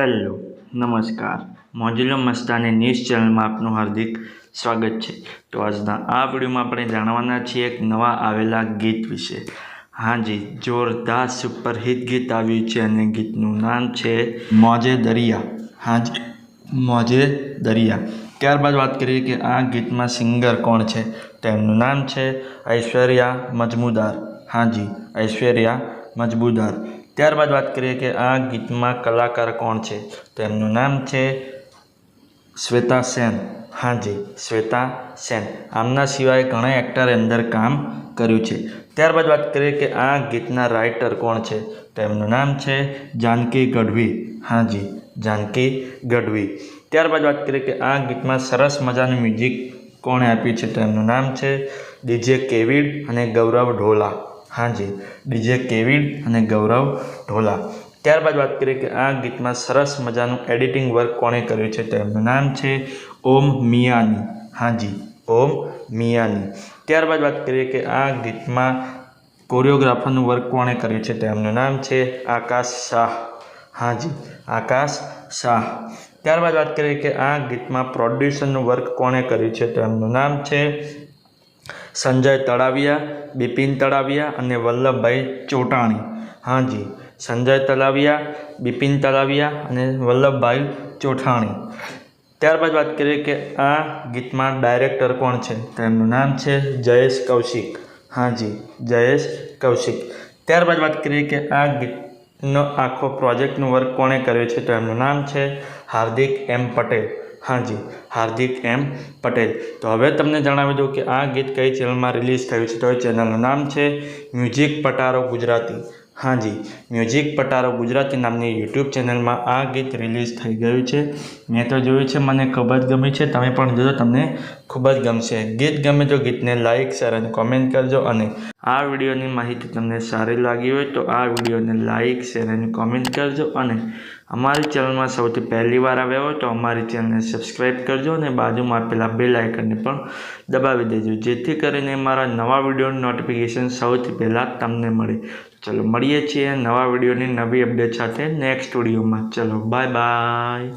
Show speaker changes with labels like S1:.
S1: Hello નમસ્કાર મોજુલો Mastani news ચેનલમાં આપનું હાર્દિક સ્વાગત છે। તો આજના આ વિડીયોમાં આપણે જાણવાના છીએ એક નવા આવેલા ગીત વિશે। હાજી, જોરદાર સુપરહિટ ગીત આવ્યું છે અને ગીતનું નામ છે મોજે દરિયા। હાજી, મોજે દરિયા। ત્યારબાદ વાત કરીએ કે આ ગીતમાં સિંગર કોણ છે, તો એમનું નામ છે ઐશ્વર્યા મજમુદાર। હાજી, ઐશ્વર્યા મજમુદાર। ત્યારબાદ વાત કરીએ કે આ ગીતમાં કલાકાર કોણ છે, તો એમનું નામ છે શ્વેતા સેન। હાજી, શ્વેતા સેન। આમના સિવાય ઘણા એક્ટરે અંદર કામ કર્યું છે। ત્યારબાદ વાત કરીએ કે આ ગીતના રાઇટર કોણ છે, તો એમનું નામ છે જાનકી ગઢવી। હાજી, જાનકી ગઢવી। ત્યારબાદ વાત કરીએ કે આ ગીતમાં સરસ મજાનું મ્યુઝિક કોણે આપ્યું છે, તો એમનું નામ છે ડીજે કેવિડ અને ગૌરવ ઢોલા। હાજી, ડીજે કેવિડ અને ગૌરવ ઢોલા। ત્યારબાદ વાત કરીએ કે આ ગીતમાં સરસ મજાનું એડિટિંગ વર્ક કોણે કર્યું છે, તો એમનું નામ છે ઓમ મિયાની। હાજી, ઓમ મિયાની। ત્યારબાદ વાત કરીએ કે આ ગીતમાં કોરિયોગ્રાફરનું વર્ક કોણે કર્યું છે, તો એમનું નામ છે આકાશ શાહ। હાજી, આકાશ શાહ। ત્યારબાદ વાત કરીએ કે આ ગીતમાં પ્રોડ્યુસરનું વર્ક કોણે કર્યું છે, તો એમનું નામ છે સંજય તળાવિયા, બિપિન તળાવિયા અને વલ્લભભાઈ ચોટાણી। હાજી, સંજય તળાવિયા, બિપિન તળાવિયા અને વલ્લભભાઈ ચોટાણી। ત્યારબાદ વાત કરીએ કે આ ગીતમાં ડાયરેક્ટર કોણ છે, તો એમનું નામ છે જયેશ કૌશિક। હાજી, જયેશ કૌશિક। ત્યારબાદ વાત કરીએ કે આ ગીતનો આખો પ્રોજેક્ટનું વર્ક કોણે કર્યું છે, તો એમનું નામ છે હાર્દિક એમ પટેલ। હાજી, હાર્દિક એમ પટેલ। તો હવે તમને જણાવી દઉં કે આ ગીત કઈ ચેનલમાં રિલીઝ થયું છે, તો એ ચેનલનું નામ છે મ્યુઝિક પટારો ગુજરાતી। હાજી, મ્યુઝિક પટારો ગુજરાતી નામની યુટ્યુબ ચેનલમાં આ ગીત રિલીઝ થઈ ગયું છે। મેં તો જોયું છે, મને ખૂબ જ ગમ્યું છે। તમે પણ જોજો, તમને ખૂબ જ ગમશે। ગીત ગમે તો ગીતને લાઇક, શેર અને કોમેન્ટ કરજો। અને આ વિડીયોની માહિતી તમને સારી લાગી હોય તો આ વિડીયોને લાઇક, શેર અને કોમેન્ટ કરજો। અને અમારી ચેનલમાં સૌથી પહેલી વાર આવ્યા હોય તો અમારી ચેનલને સબસ્ક્રાઈબ કરજો અને બાજુમાં આપેલા બેલ આઇકનને પણ દબાવી દેજો, જેથી કરીને મારા નવા વિડીયોની નોટિફિકેશન સૌથી પહેલાં તમને મળે। ચલો મળીએ છીએ નવા વિડીયોની નવી અપડેટ સાથે નેક્સ્ટ વિડીયોમાં। ચલો બાય બાય।